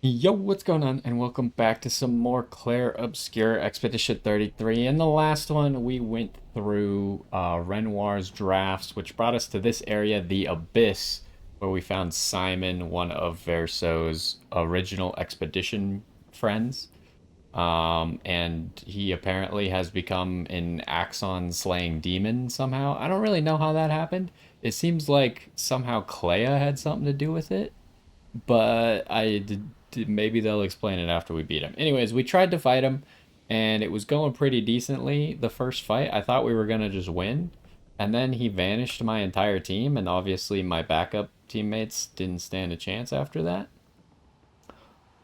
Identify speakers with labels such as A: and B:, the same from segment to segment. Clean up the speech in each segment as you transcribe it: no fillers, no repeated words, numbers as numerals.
A: Yo, what's going on? And welcome back to some more Clair Obscur Expedition 33. In the last one, we went through Renoir's drafts, which brought us to this area, the Abyss, where we found Simon, one of Verso's original expedition friends. And he apparently has become an Axon slaying demon somehow. I don't really know how that happened. It seems like somehow Clea had something to do with it, but maybe they'll explain it after we beat him. Anyways, we tried to fight him, and it was going pretty decently the first fight. I thought we were gonna just win, and then he vanished my entire team, and obviously my backup teammates didn't stand a chance after that.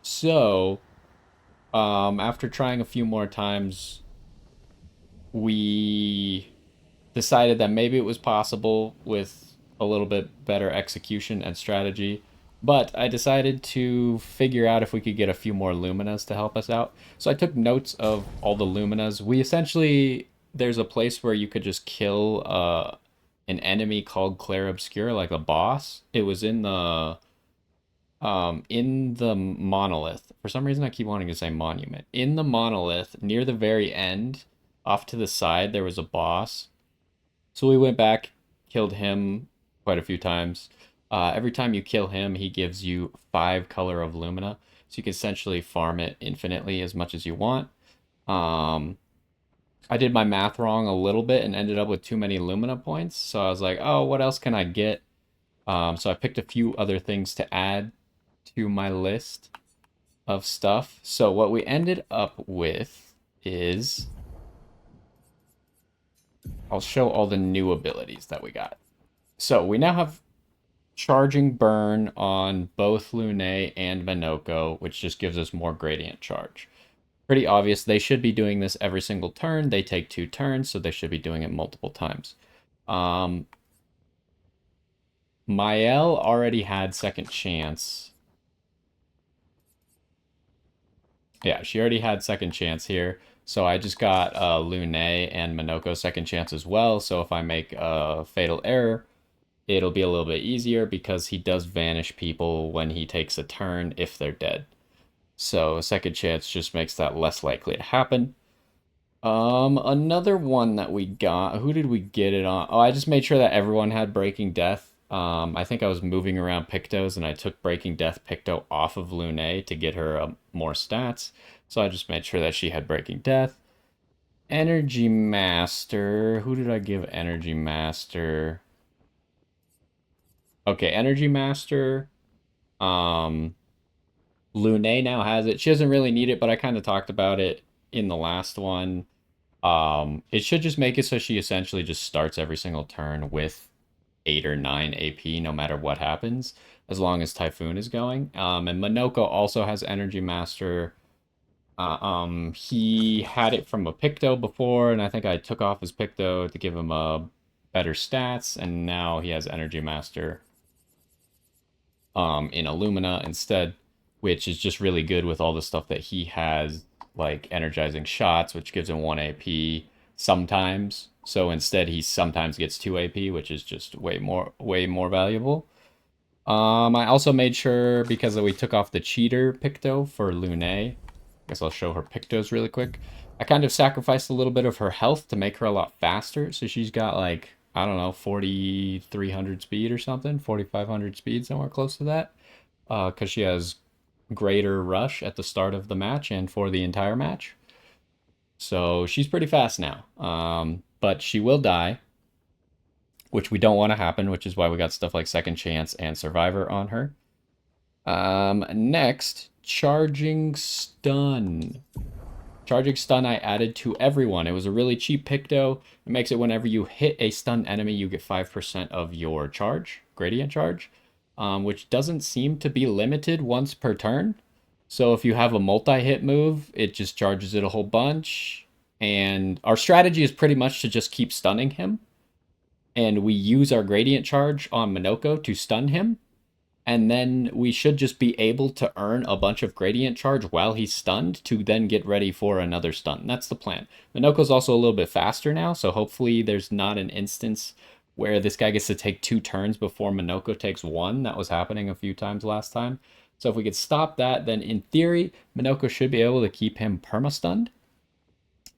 A: So, after trying a few more times, we decided that maybe it was possible with a little bit better execution and strategy. But I decided to figure out if we could get a few more Luminas to help us out. So I took notes of all the Luminas. We essentially, there's a place where you could just kill an enemy called Clair Obscur, like a boss. It was in the monolith. For some reason, I keep wanting to say monument. In the monolith, near the very end, off to the side, there was a boss. So we went back, killed him quite a few times. Every time you kill him, he gives you 5 color of Lumina. So you can essentially farm it infinitely as much as you want. Um, I did my math wrong a little bit and ended up with too many Lumina points. So I was like, oh, what else can I get? So I picked a few other things to add to my list of stuff. So what we ended up with is I'll show all the new abilities that we got. So we now have charging burn on both Lune and Minoko, which just gives us more gradient charge. Pretty obvious. They should be doing this every single turn. They take 2 turns, so they should be doing it multiple times. Um, Mael already had second chance. Yeah, she already had second chance here. So I just got Lune and Minoko second chance as well. So if I make a fatal error, it'll be a little bit easier because he does vanish people when he takes a turn if they're dead. So second chance just makes that less likely to happen. Another one that we got, who did we get it on? Oh, I just made sure that everyone had Breaking Death. I think I was moving around Pictos and I took Breaking Death Picto off of Lune to get her more stats. So I just made sure that she had Breaking Death. Energy Master. Who did I give Energy Master? Okay, Energy Master. Um, Lune now has it. She doesn't really need it, but I kind of talked about it in the last one. It should just make it so she essentially just starts every single turn with 8 or 9 AP, no matter what happens, as long as Typhoon is going. And Minoko also has Energy Master. He had it from a Picto before, and I think I took off his Picto to give him a better stats, and now he has Energy Master in Illumina instead, which is just really good with all the stuff that he has, like energizing shots, which gives him 1 AP sometimes. So instead, he sometimes gets 2 AP, which is just way more valuable. I also made sure because we took off the cheater Picto for Lune. I guess I'll show her Pictos really quick. I kind of sacrificed a little bit of her health to make her a lot faster. So she's got like, I don't know, 4,300 speed or something, 4,500 speed, somewhere close to that. Because she has greater rush at the start of the match and for the entire match. So she's pretty fast now. But she will die, which we don't want to happen, which is why we got stuff like Second Chance and Survivor on her. Next, Charging Stun. Charging Stun I added to everyone. It was a really cheap Picto. It makes it whenever you hit a stunned enemy, you get 5% of your charge, gradient charge, which doesn't seem to be limited once per turn. So if you have a multi-hit move, it just charges it a whole bunch. And our strategy is pretty much to just keep stunning him. And we use our gradient charge on Minoko to stun him. And then we should just be able to earn a bunch of gradient charge while he's stunned to then get ready for another stun. That's the plan. Minoko's also a little bit faster now, so hopefully there's not an instance where this guy gets to take 2 turns before Minoko takes 1. That was happening a few times last time. So if we could stop that, then in theory, Minoko should be able to keep him perma-stunned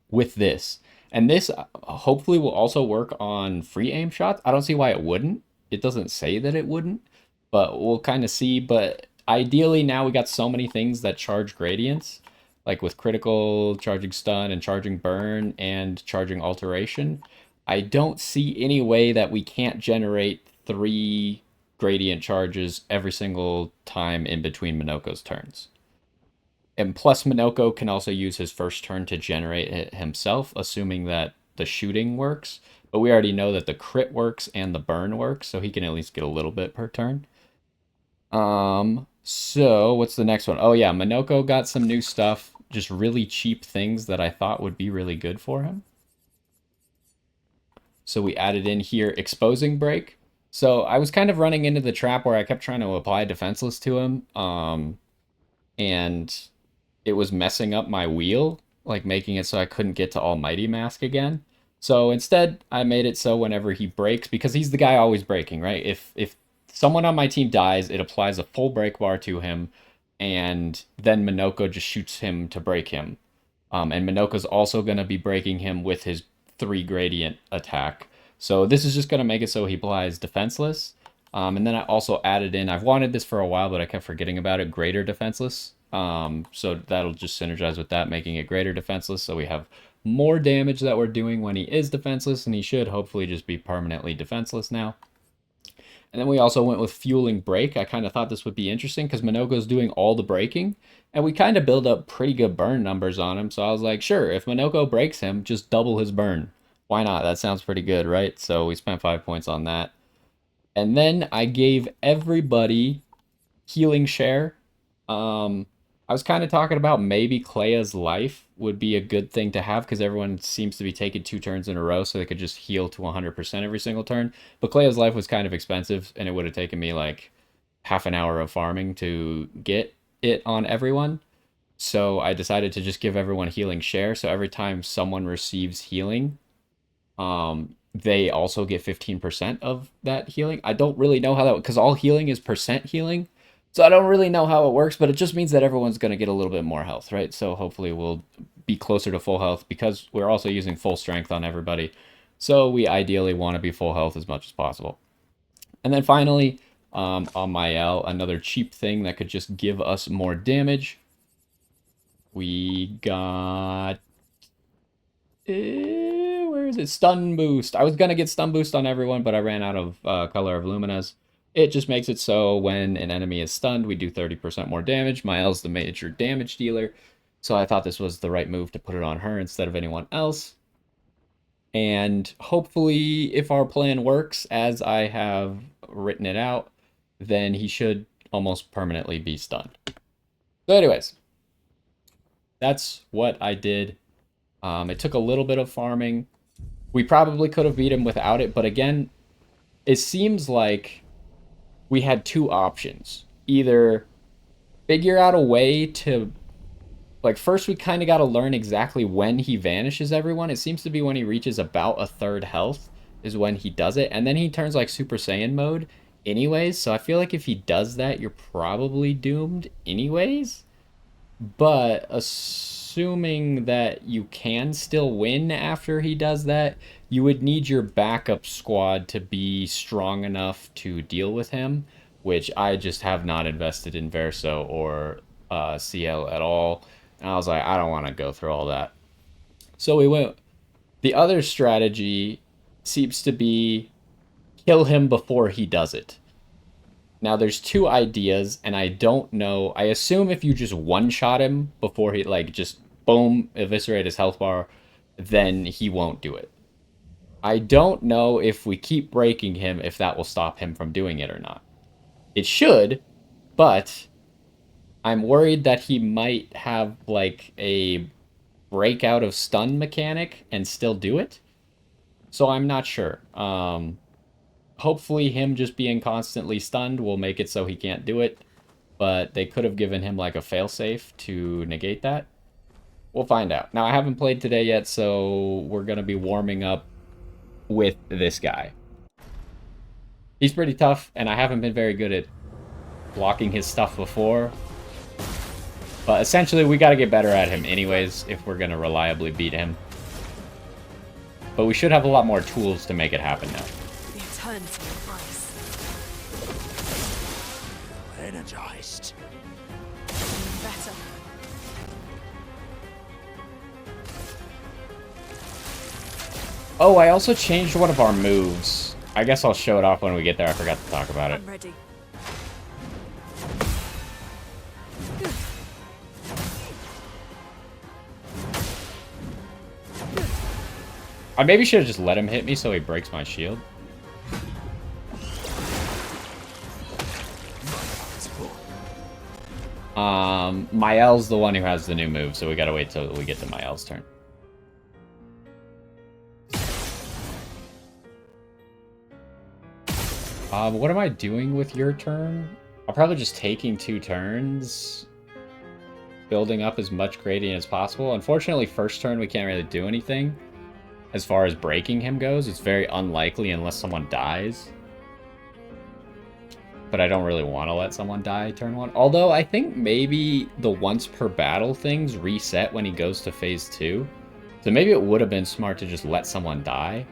A: with this. And this hopefully will also work on free aim shots. I don't see why it wouldn't. It doesn't say that it wouldn't, but we'll kind of see. But ideally, now we got so many things that charge gradients, like with critical, charging stun, and charging burn, and charging alteration. I don't see any way that we can't generate 3 gradient charges every single time in between Minoko's turns. And plus, Minoko can also use his first turn to generate it himself, assuming that the shooting works. But we already know that the crit works and the burn works, so he can at least get a little bit per turn. So what's the next one? Oh yeah, Minoko got some new stuff, just really cheap things that I thought would be really good for him. So we added in here exposing break. So I was kind of running into the trap where I kept trying to apply defenseless to him, and it was messing up my wheel, like making it so I couldn't get to Almighty Mask again. So instead, I made it so whenever he breaks, because he's the guy always breaking, right? If someone on my team dies, it applies a full break bar to him, and then Minoko just shoots him to break him. And Minoko's also going to be breaking him with his 3 gradient attack. So this is just going to make it so he applies defenseless. And then I also added in, I've wanted this for a while, but I kept forgetting about it, greater defenseless. So that'll just synergize with that, making it greater defenseless. So we have more damage that we're doing when he is defenseless, and he should hopefully just be permanently defenseless now. And then we also went with fueling break. I kind of thought this would be interesting because Minoko's doing all the breaking, and we kind of build up pretty good burn numbers on him. So I was like, sure, if Minoko breaks him, just double his burn. Why not? That sounds pretty good, right? So we spent 5 points on that. And then I gave everybody healing share. I was kind of talking about maybe Clea's life would be a good thing to have because everyone seems to be taking 2 turns in a row, so they could just heal to 100% every single turn. But Clea's life was kind of expensive, and it would have taken me like half an hour of farming to get it on everyone. So I decided to just give everyone healing share. So every time someone receives healing, they also get 15% of that healing. I don't really know how that, because all healing is percent healing. So I don't really know how it works, but it just means that everyone's going to get a little bit more health, right? So hopefully we'll be closer to full health because we're also using full strength on everybody. So we ideally want to be full health as much as possible. And then finally, on my L, another cheap thing that could just give us more damage. We got... where is it? Stun boost. I was going to get stun boost on everyone, but I ran out of Color of Luminous. It just makes it so when an enemy is stunned, we do 30% more damage. Mael's the major damage dealer, so I thought this was the right move to put it on her instead of anyone else. And hopefully, if our plan works as I have written it out, then he should almost permanently be stunned. So anyways, that's what I did. It took a little bit of farming. We probably could have beat him without it, but again, it seems like we had 2 options. Either figure out a way to, like, first we kind of got to learn exactly when he vanishes everyone. It seems to be when he reaches about 1/3 health is when he does it, and then he turns like Super Saiyan mode anyways. So I feel like if he does that, you're probably doomed anyways. But assuming that you can still win after he does that, you would need your backup squad to be strong enough to deal with him, which I just have not invested in Verso or CL at all. And I was like, I don't want to go through all that. So we went. The other strategy seems to be kill him before he does it. Now there's 2 ideas, and I don't know. I assume if you just one-shot him before he, like, just boom, eviscerate his health bar, then he won't do it. I don't know if we keep breaking him, if that will stop him from doing it or not. It should, but I'm worried that he might have, like, a breakout of stun mechanic and still do it. So I'm not sure. Hopefully him just being constantly stunned will make it so he can't do it, but they could have given him like a failsafe to negate that. We'll find out. Now I haven't played today yet, so we're going to be warming up with this guy. He's pretty tough, and I haven't been very good at blocking his stuff before. But essentially, we got to get better at him anyways if we're going to reliably beat him. But we should have a lot more tools to make it happen now.
B: The eternity of ice.
C: Energized.
B: Better.
A: Oh, I also changed one of our moves. I guess I'll show it off when we get there. I forgot to talk about it.
B: I'm ready.
A: I maybe should have just let him hit me so he breaks my shield. Mael's the one who has the new move, so we gotta wait till we get to Mael's turn. What am I doing with your turn? I'm probably just taking 2 turns. Building up as much gradient as possible. Unfortunately, first turn we can't really do anything. As far as breaking him goes, it's very unlikely unless someone dies. But I don't really want to let someone die turn 1. Although, I think maybe the once per battle things reset when he goes to phase 2. So maybe it would have been smart to just let someone die.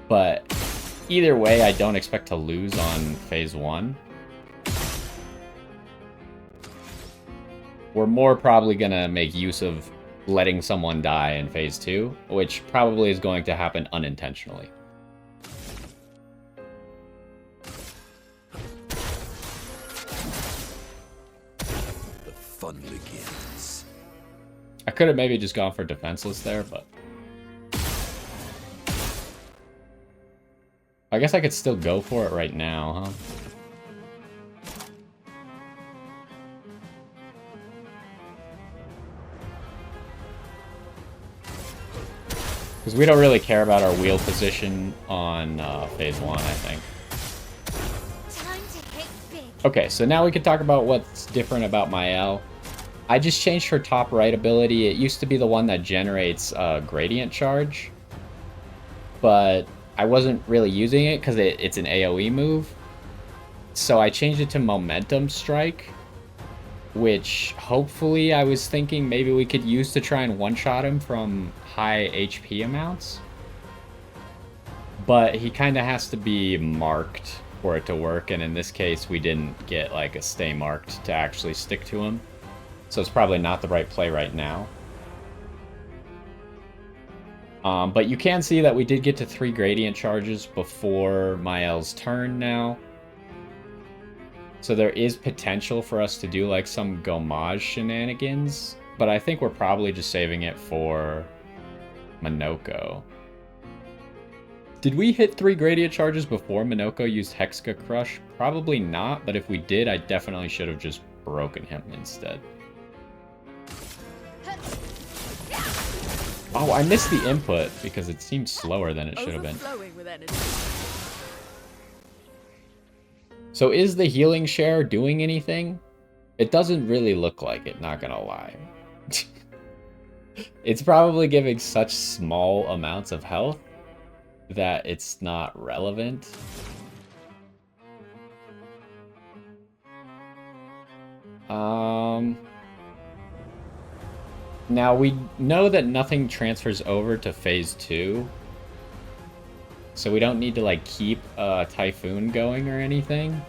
A: But either way, I don't expect to lose on phase 1. We're more probably going to make use of letting someone die in phase 2, which probably is going to happen unintentionally.
C: The fun begins.
A: I could have maybe just gone for defenseless there, but I guess I could still go for it right now, huh? Because we don't really care about our wheel position on phase 1, I think.
D: Time to hit big.
A: Okay, so now we can talk about what's different about Mael. I just changed her top right ability. It used to be the one that generates gradient charge, but I wasn't really using it because it's an AoE move. So I changed it to Momentum Strike, which hopefully I was thinking maybe we could use to try and one-shot him from high HP amounts. But he kind of has to be marked for it to work, and in this case we didn't get like a stay marked to actually stick to him. So it's probably not the right play right now. But you can see that we did get to 3 gradient charges before Mael's turn now. So there is potential for us to do like some Gomage shenanigans, but I think we're probably just saving it for Minoko. Did we hit 3 gradient charges before Minoko used Hexka Crush? Probably not, but if we did, I definitely should have just broken him instead. Oh, I missed the input because it seemed slower than it should have been.
B: Overflowing with energy.
A: So is the healing share doing anything? It doesn't really look like it, not gonna lie. It's probably giving such small amounts of health that it's not relevant. Now we know that nothing transfers over to phase 2. So we don't need to like keep Typhoon going or anything.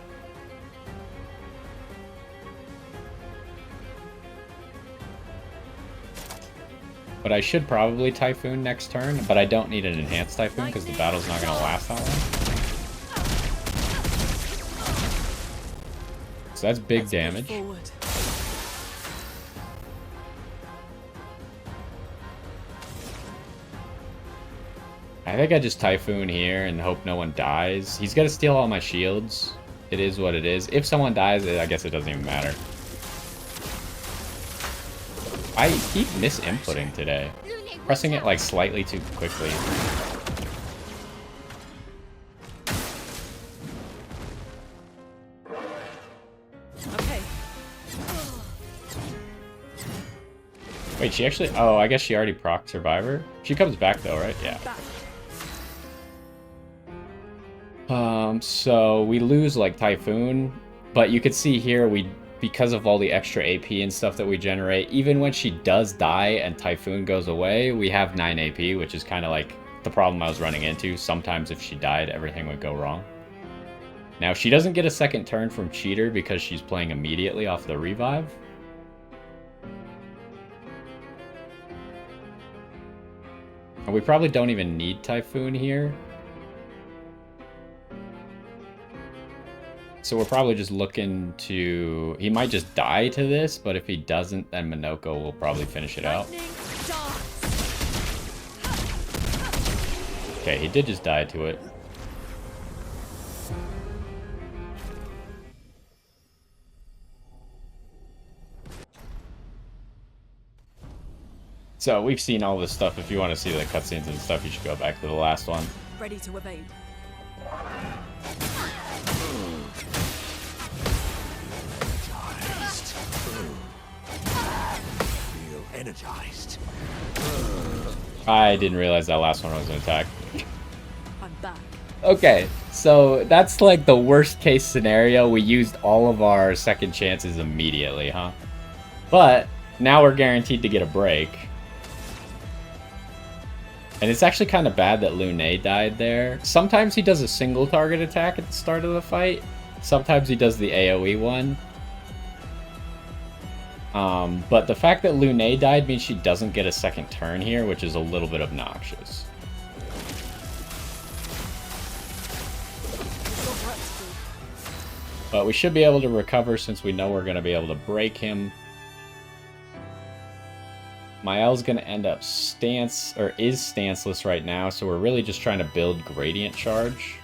A: But I should probably Typhoon next turn, but I don't need an enhanced Typhoon because the battle's not going to last that long. So that's big damage.
B: Forward.
A: I think I just Typhoon here and hope no one dies. He's got to steal all my shields. It is what it is. If someone dies, I guess it doesn't even matter. I keep misinputting today. Pressing it like slightly too quickly.
B: Okay.
A: Wait, she actually... Oh, I guess she already procced Survivor. She comes back though, right? Yeah.
B: Back.
A: So we lose like Typhoon, but you could see here because of all the extra AP and stuff that we generate, even when she does die and Typhoon goes away, we have 9 AP, which is kind of like the problem I was running into. Sometimes if she died, everything would go wrong. Now, she doesn't get a second turn from Cheater because she's playing immediately off the revive. And we probably don't even need Typhoon here. So we're probably just looking to... He might just die to this, but if he doesn't, then Minoko will probably finish it out. Okay, he did just die to it. So we've seen all this stuff. If you want to see the cutscenes and stuff, you should go back to the last one.
B: Ready to evade.
C: Feel energized.
A: I didn't realize that last one was an attack.
B: I'm back.
A: Okay, so that's like the worst case scenario. We used all of our second chances immediately, huh? But now we're guaranteed to get a break. And it's actually kind of bad that Lune died there. Sometimes he does a single target attack at the start of the fight. Sometimes he does the AoE one. But the fact that Lune died means she doesn't get a second turn here, which is a little bit obnoxious. But we should be able to recover since we know we're going to be able to break him. Mael's going to end up is stanceless right now, so we're really just trying to build Gradient Charge.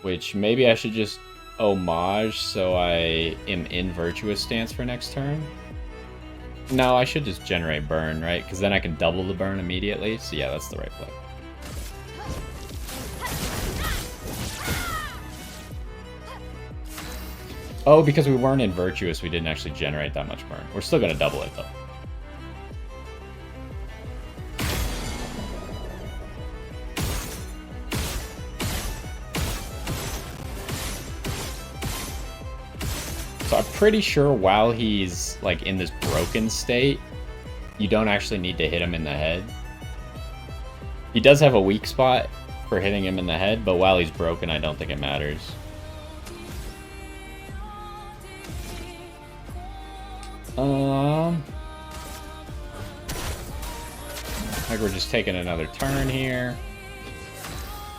A: Which maybe I should just homage so I am in Virtuous Stance for next turn. No, I should just generate burn, right? Because then I can double the burn immediately. So yeah, that's the right play. Oh, because we weren't in Virtuous, we didn't actually generate that much burn. We're still going to double it, though. So I'm pretty sure while he's, like, in this broken state, you don't actually need to hit him in the head. He does have a weak spot for hitting him in the head, but while he's broken, I don't think it matters. Like we're just taking another turn here.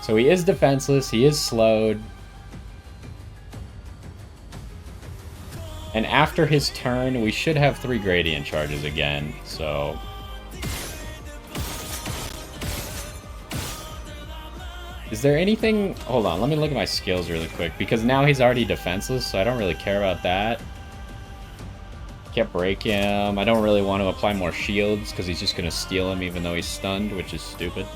A: So he is defenseless, he is slowed. And after his turn, we should have 3 Gradient Charges again, so... Is there anything... Hold on, let me look at my skills really quick, because now he's already defenseless, so I don't really care about that. Can't break him. I don't really want to apply more shields because he's just going to steal him even though he's stunned, which is stupid.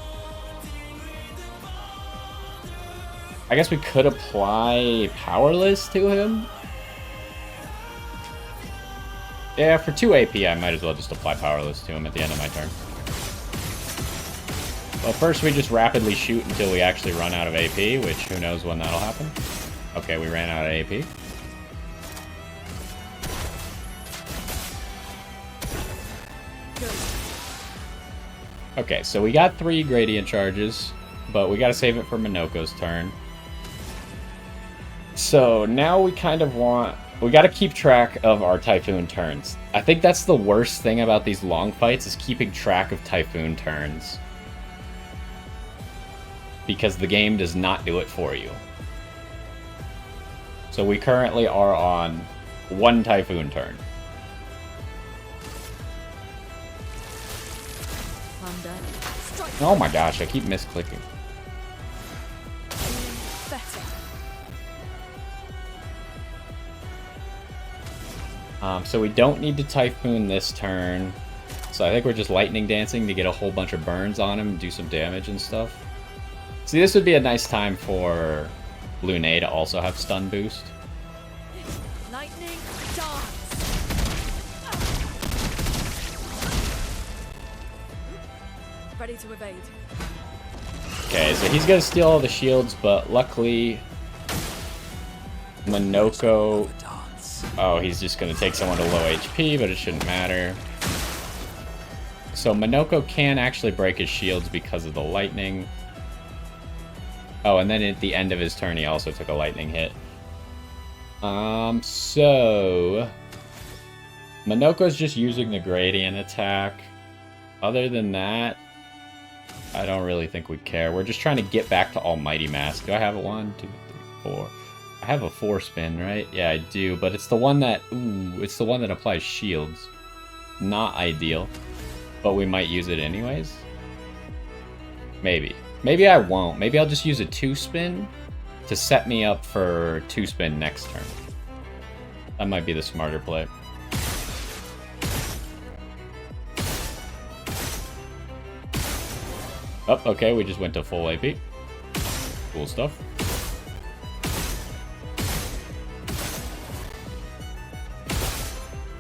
A: I guess we could apply Powerless to him. Yeah, for 2 AP, I might as well just apply Powerless to him at the end of my turn. Well, first we just rapidly shoot until we actually run out of AP, which who knows when that'll happen. Okay, we ran out of AP. Okay, so we got 3 Gradient Charges, but we gotta save it for Minoko's turn. So now we kind of want... We gotta keep track of our Typhoon turns. I think that's the worst thing about these long fights, is keeping track of Typhoon turns. Because the game does not do it for you. So we currently are on 1 Typhoon turn. Oh my gosh, I keep misclicking. So we don't need to Typhoon this turn. So I think we're just Lightning Dancing to get a whole bunch of burns on him and do some damage and stuff. See, this would be a nice time for Lune to also have stun boost.
B: Lightning dance. Ready to evade.
A: Okay, so he's gonna steal all the shields, but luckily Minoko...
C: The dance.
A: Oh, he's just gonna take someone to low HP, but it shouldn't matter. So Minoko can actually break his shields because of the lightning. Oh, and then at the end of his turn, he also took a lightning hit. So Minoko's just using the gradient attack. Other than that, I don't really think we care. We're just trying to get back to Almighty Mask. Do I have a 1, 2, 3, 4? I have a 4 spin, right? Yeah, I do, but it's the one that... Ooh, it's the one that applies shields. Not ideal. But we might use it anyways. Maybe. Maybe I won't. Maybe I'll just use a 2 spin to set me up for 2 spin next turn. That might be the smarter play. Oh, okay, we just went to full AP. Cool stuff.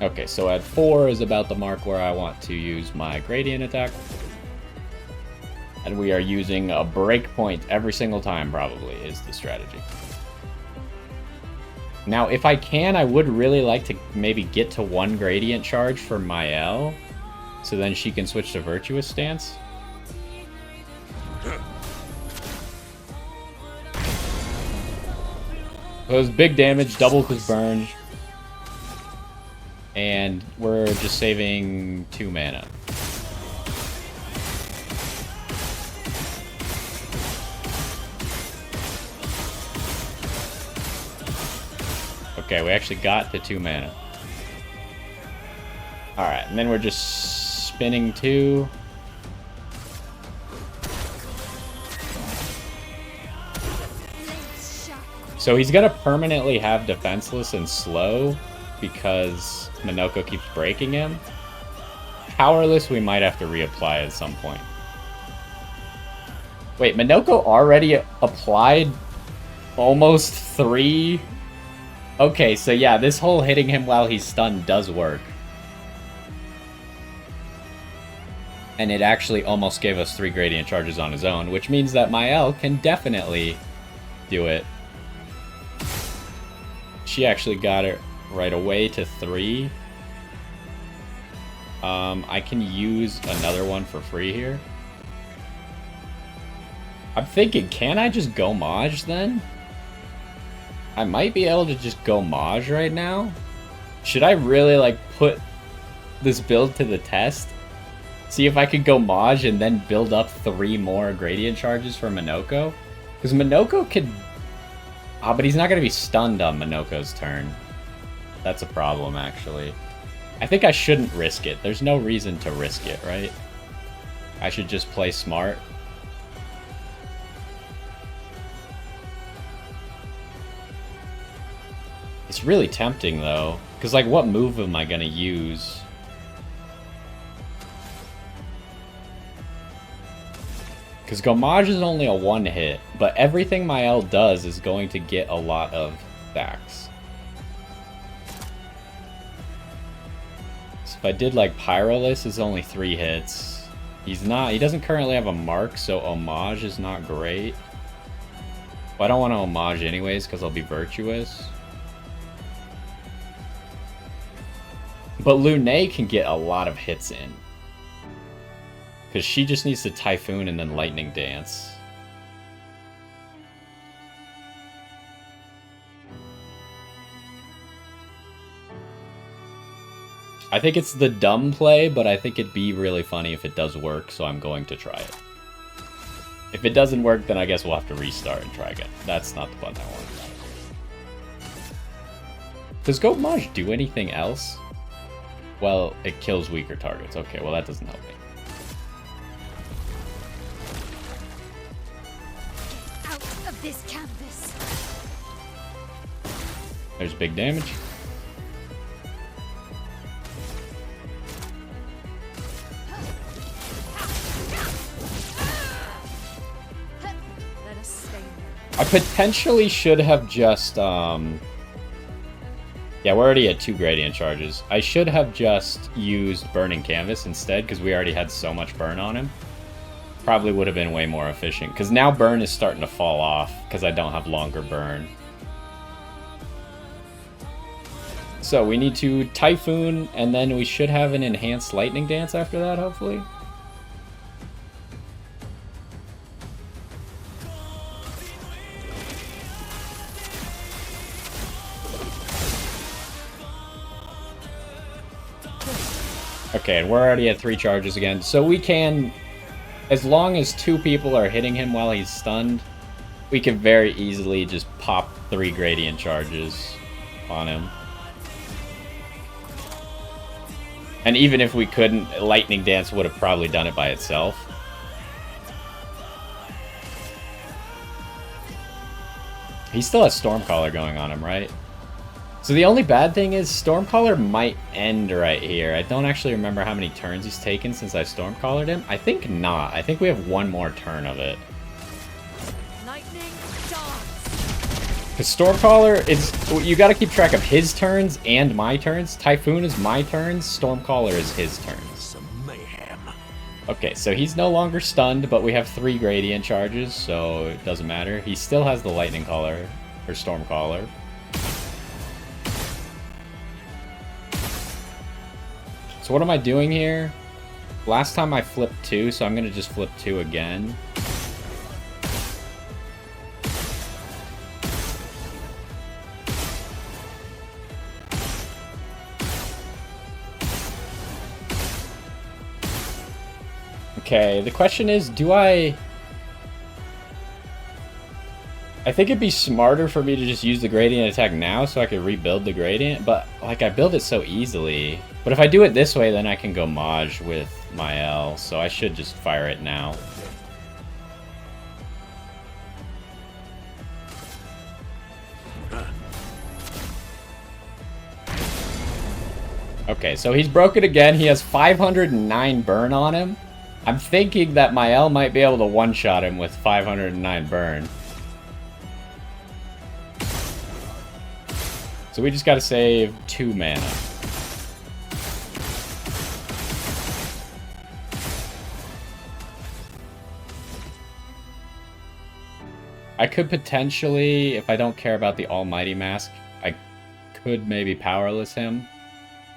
A: Okay, so at 4 is about the mark where I want to use my gradient attack. And we are using a breakpoint every single time, probably, is the strategy. Now, if I can, I would really like to maybe get to 1 gradient charge for Mael, so then she can switch to Virtuous Stance. So it was big damage, double his burn. And we're just saving 2 mana. Okay, we actually got the 2 mana. Alright, and then we're just spinning 2. So he's gonna permanently have defenseless and slow because Minoko keeps breaking him. Powerless we might have to reapply at some point. Wait, Minoko already applied almost 3? Okay, so yeah, this whole hitting him while he's stunned does work. And it actually almost gave us 3 gradient charges on his own, which means that Mael can definitely do it. She actually got it right away to 3. I can use another one for free here. I'm thinking, can I just go Maj then? I might be able to just go Maj right now. Should I really like put this build to the test? See if I could go Maj and then build up 3 more gradient charges for Minoko? Because Minoko could... Ah, but he's not going to be stunned on Minoko's turn. That's a problem, actually. I think I shouldn't risk it. There's no reason to risk it, right? I should just play smart. It's really tempting, though. Because, like, what move am I going to use? Because Gomage is only a 1-hit, but everything Mael does is going to get a lot of stacks. So if I did like Pyrolus is only 3 hits. He doesn't currently have a mark, so Homage is not great. Well, I don't want to Homage anyways, because I'll be Virtuous. But Lune can get a lot of hits in. Because she just needs to Typhoon and then Lightning Dance. I think it's the dumb play, but I think it'd be really funny if it does work, so I'm going to try it. If it doesn't work, then I guess we'll have to restart and try again. That's not the button I want. Does Gomage do anything else? Well, it kills weaker targets. Okay, well that doesn't help me.
D: Of this canvas.
A: There's big damage.
B: Let us stay there.
A: I potentially should have just, yeah, we're already at 2 gradient charges. I should have just used Burning Canvas instead, because we already had so much burn on him. Probably would have been way more efficient. Because now burn is starting to fall off. Because I don't have longer burn. So we need to Typhoon. And then we should have an enhanced Lightning Dance after that, hopefully. Okay, and we're already at 3 charges again. So we can, as long as 2 people are hitting him while he's stunned, we can very easily just pop 3 gradient charges on him. And even if we couldn't, Lightning Dance would have probably done it by itself. He still has Stormcaller going on him, right? So the only bad thing is Stormcaller might end right here. I don't actually remember how many turns he's taken since I Stormcallared him. I think not. I think we have 1 more turn of it.
B: Lightning dance.
A: Because Stormcaller is... You gotta keep track of his turns and my turns. Typhoon is my turns. Stormcaller is his turns.
C: Some mayhem.
A: Okay, so he's no longer stunned, but we have 3 gradient charges, so it doesn't matter. He still has the Lightning Caller, or Stormcaller. So what am I doing here? Last time I flipped 2, so I'm going to just flip 2 again. Okay, the question is, do I think it'd be smarter for me to just use the gradient attack now so I could rebuild the gradient, but like I build it so easily. But if I do it this way, then I can go Maj with my L, so I should just fire it now. Okay, so he's broken again. He has 509 burn on him. I'm thinking that my L might be able to one-shot him with 509 burn. So we just gotta save 2 mana. I could potentially, if I don't care about the Almighty Mask, I could maybe Powerless him,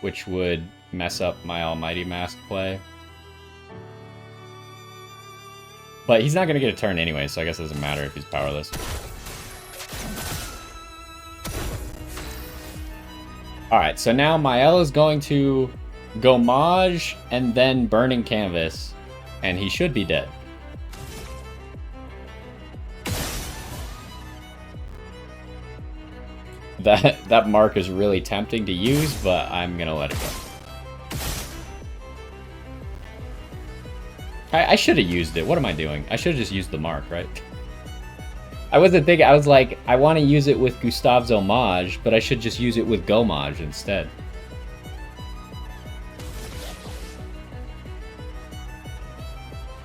A: which would mess up my Almighty Mask play. But he's not gonna get a turn anyway, so I guess it doesn't matter if he's powerless. Alright, so now Mael is going to go Maj and then Burning Canvas, and he should be dead. That mark is really tempting to use, but I'm gonna let it go. I should have used it. What am I doing? I should have just used the mark, right? I wasn't thinking. I was like, I want to use it with Gustav's Homage, but I should just use it with Gomage instead.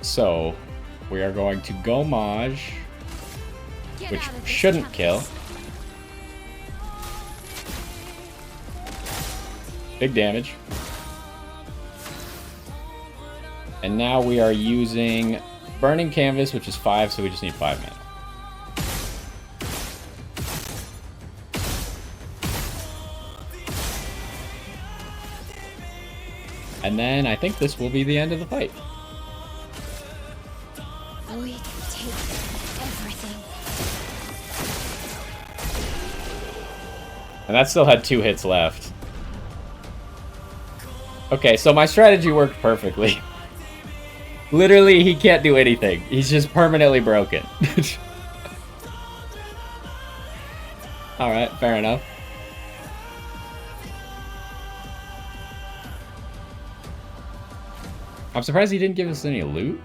A: So, we are going to Gomage, which shouldn't kill. Big damage. And now we are using Burning Canvas, which is 5, so we just need 5 mana. And then I think this will be the end of the fight.
D: We take everything.
A: And that still had 2 hits left. Okay, so my strategy worked perfectly. Literally, he can't do anything. He's just permanently broken. Alright, fair enough. I'm surprised he didn't give us any loot.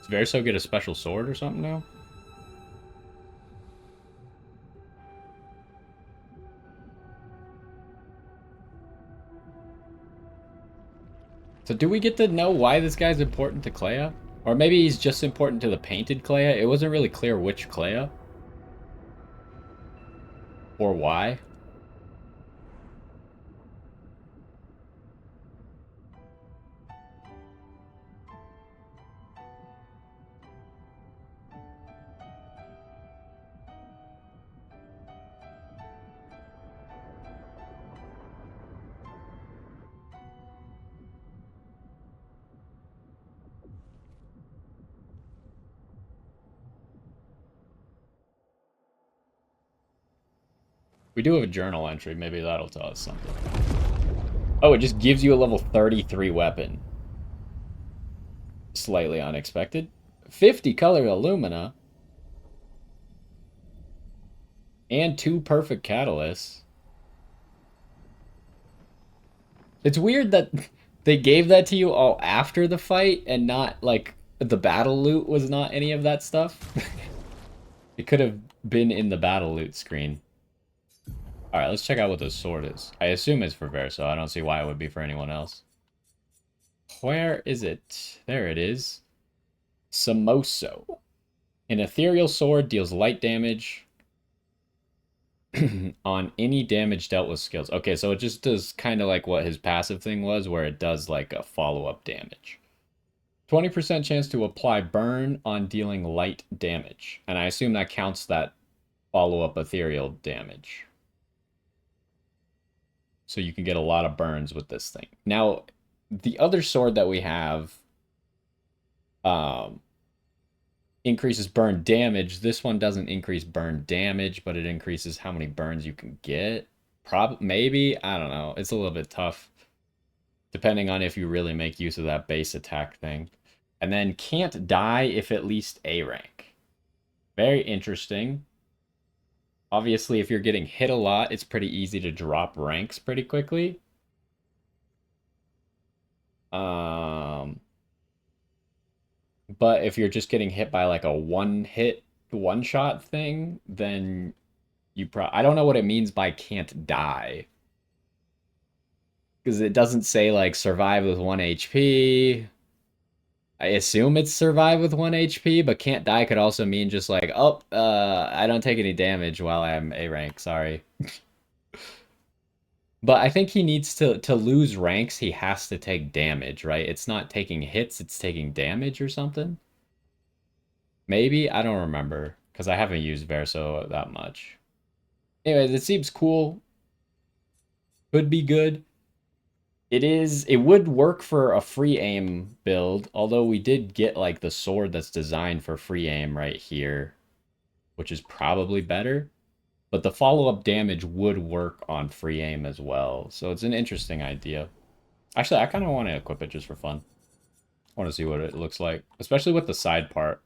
A: Does Verso get a special sword or something now? So do we get to know why this guy's important to Clair? Or maybe he's just important to the painted Clair? It wasn't really clear which Clair. Or why. We do have a journal entry. Maybe that'll tell us something. Oh, it just gives you a level 33 weapon. Slightly unexpected. 50 color Illumina. And 2 perfect catalysts. It's weird that they gave that to you all after the fight and not, like, the battle loot was not any of that stuff. It could have been in the battle loot screen. Alright, let's check out what this sword is. I assume it's for Verso. I don't see why it would be for anyone else. Where is it? There it is. Samoso. An ethereal sword deals light damage on any damage dealt with skills. Okay, so it just does kind of like what his passive thing was, where it does like a follow-up damage. 20% chance to apply burn on dealing light damage. And I assume that counts that follow-up ethereal damage. So you can get a lot of burns with this thing. Now, the other sword that we have increases burn damage. This one doesn't increase burn damage, but it increases how many burns you can get. Maybe, I don't know. It's a little bit tough, depending on if you really make use of that base attack thing. And then can't die if at least A rank. Very interesting. Obviously, if you're getting hit a lot, it's pretty easy to drop ranks pretty quickly. But if you're just getting hit by like a one-hit, one-shot thing, then I don't know what it means by can't die. Because it doesn't say like survive with 1 HP. I assume it's survive with 1 HP, but can't die could also mean just like, oh, I don't take any damage while I'm A rank, sorry. But I think he needs to lose ranks, he has to take damage, right? It's not taking hits, it's taking damage or something. Maybe? I don't remember, because I haven't used Verso that much. Anyways, it seems cool. Could be good. It would work for a free aim build, although we did get like the sword that's designed for free aim right here, which is probably better. But the follow-up damage would work on free aim as well. So it's an interesting idea. Actually, I kind of want to equip it just for fun. I want to see what it looks like, especially with the side part,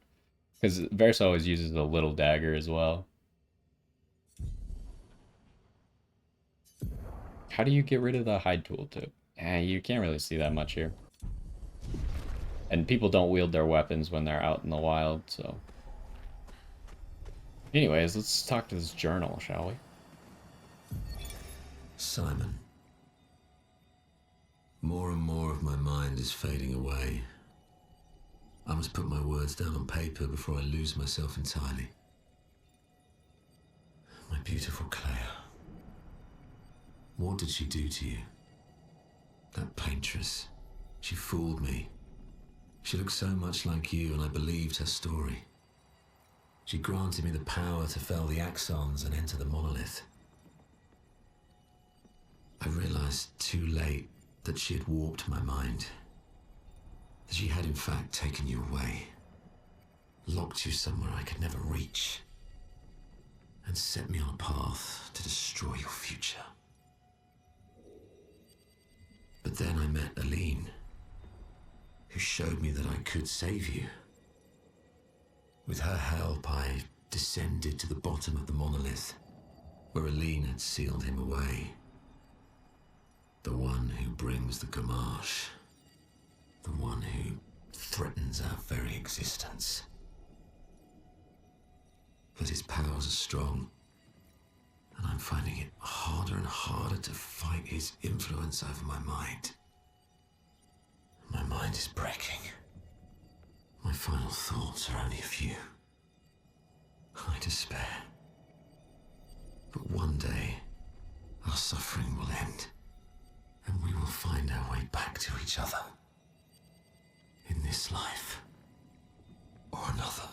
A: because Verso always uses the little dagger as well. How do you get rid of the hide tool too? You can't really see that much here. And people don't wield their weapons when they're out in the wild, so... Anyways, let's talk to this journal, shall we?
C: Simon. More and more of my mind is fading away. I must put my words down on paper before I lose myself entirely. My beautiful Clair. What did she do to you? That paintress. She fooled me. She looked so much like you, and I believed her story. She granted me the power to fell the axons and enter the monolith. I realized too late that she had warped my mind. That she had in fact taken you away. Locked you somewhere I could never reach. And set me on a path to destroy your future. But then I met Aline, who showed me that I could save you. With her help, I descended to the bottom of the monolith, where Aline had sealed him away. The one who brings the Gamache. The one who threatens our very existence. But his powers are strong, and I'm finding it harder and harder to fight his influence over my mind. My mind is breaking. My final thoughts are only a few. I despair. But one day, our suffering will end, and we will find our way back to each other. In this life, or another.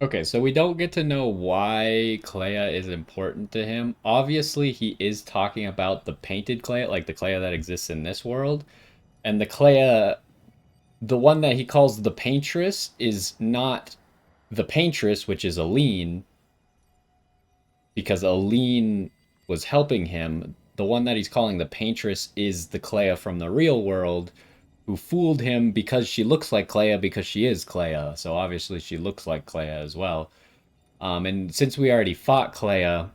A: Okay, so we don't get to know why Clair is important to him. Obviously, he is talking about the painted Clair, like the Clair that exists in this world. And the Clair, the one that he calls the Paintress, is not the Paintress, which is Aline, because Aline was helping him. The one that he's calling the Paintress is the Clair from the real world, who fooled him because she looks like Clair because she is Clair. So obviously she looks like Clair as well. And since we already fought Clair,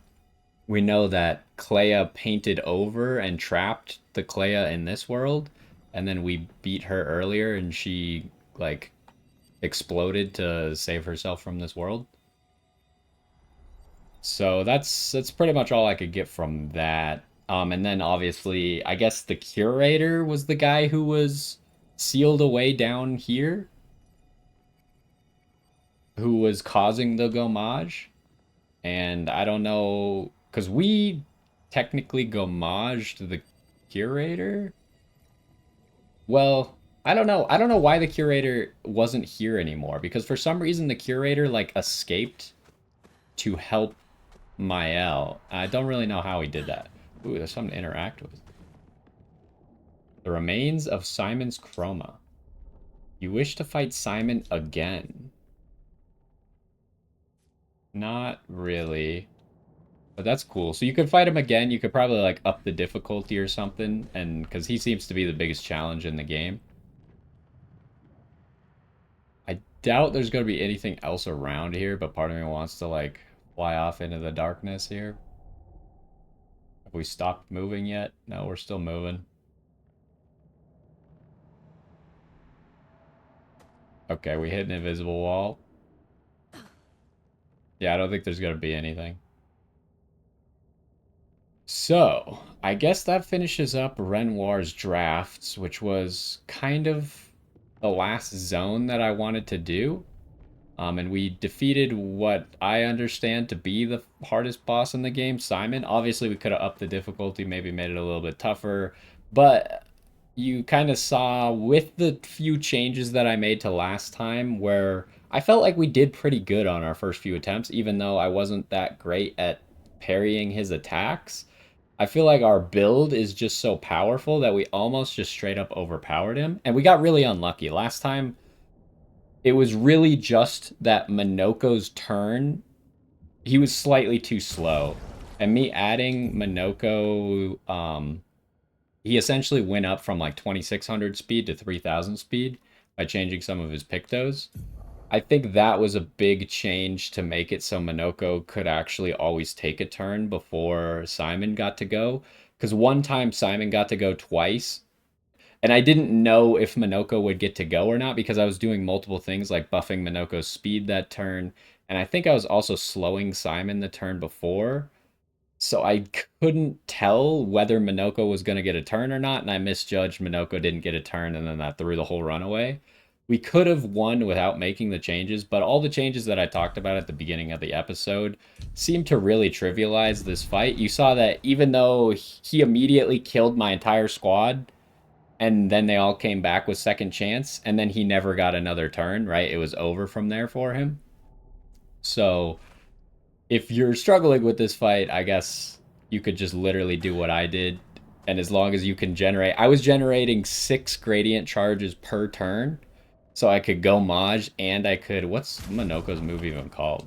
A: we know that Clair painted over and trapped the Clair in this world. And then we beat her earlier and she, like, exploded to save herself from this world. So that's pretty much all I could get from that. And then obviously, I guess the curator was the guy who was sealed away down here, who was causing the gommage. And I don't know, because we technically gommaged the curator. Well, I don't know. I don't know why the curator wasn't here anymore, because for some reason the curator, like, escaped to help Mael. I don't really know how he did that. Ooh, there's something to interact with. The remains of Simon's chroma. You wish to fight Simon again? Not really. But that's cool. So you could fight him again. You could probably, like, up the difficulty or something, and because he seems to be the biggest challenge in the game. I doubt there's going to be anything else around here, but part of me wants to, like, fly off into the darkness here. Have we stopped moving yet? No, we're still moving. Okay, we hit an invisible wall. Yeah, I don't think there's going to be anything. So, I guess that finishes up Renoir's drafts, which was kind of the last zone that I wanted to do. And we defeated what I understand to be the hardest boss in the game, Simon. Obviously, we could have upped the difficulty, maybe made it a little bit tougher. But you kind of saw with the few changes that I made to last time, where I felt like we did pretty good on our first few attempts, even though I wasn't that great at parrying his attacks. I feel like our build is just so powerful that we almost just straight up overpowered him. And we got really unlucky. Last time, it was really just that Minoko's turn. He was slightly too slow. And me adding Minoko, he essentially went up from like 2600 speed to 3000 speed by changing some of his pictos. I think that was a big change to make it so Minoko could actually always take a turn before Simon got to go. Because one time Simon got to go twice, and I didn't know if Minoko would get to go or not because I was doing multiple things like buffing Minoko's speed that turn. And I think I was also slowing Simon the turn before. So I couldn't tell whether Minoko was going to get a turn or not. And I misjudged Minoko didn't get a turn, and then that threw the whole run away. We could have won without making the changes, but all the changes that I talked about at the beginning of the episode seem to really trivialize this fight. You saw that even though he immediately killed my entire squad, and then they all came back with second chance, and then he never got another turn, right? It was over from there for him. So if you're struggling with this fight, I guess you could just literally do what I did. And as long as you can generate, I was generating 6 gradient charges per turn. So I could go Maj, and I could, what's Minoko's move even called?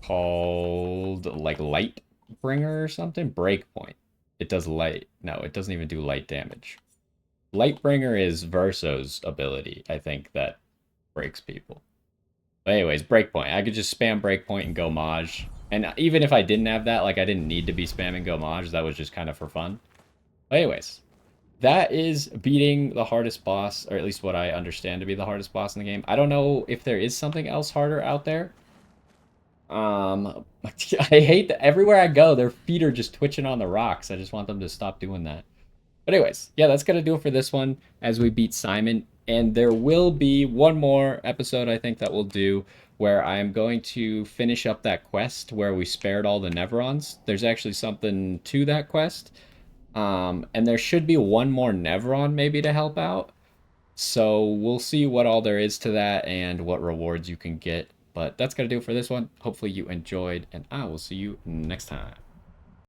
A: Called, like, Light Bringer or something? Breakpoint. It does light. No, it doesn't even do light damage. Lightbringer is Verso's ability, I think, that breaks people. But anyways, Breakpoint. I could just spam Breakpoint and go Maj. And even if I didn't have that, like, I didn't need to be spamming go Maj. That was just kind of for fun. But anyways, that is beating the hardest boss, or at least what I understand to be the hardest boss in the game. I don't know if there is something else harder out there. I hate that everywhere I go, their feet are just twitching on the rocks. I just want them to stop doing that. But anyways, yeah, that's gonna do it for this one as we beat Simon. And there will be one more episode I think that we'll do where I'm going to finish up that quest where we spared all the Nevrons. There's actually something to that quest. And there should be one more Nevron maybe to help out. So we'll see what all there is to that and what rewards you can get. But that's gonna do it for this one. Hopefully you enjoyed, and I will see you next time.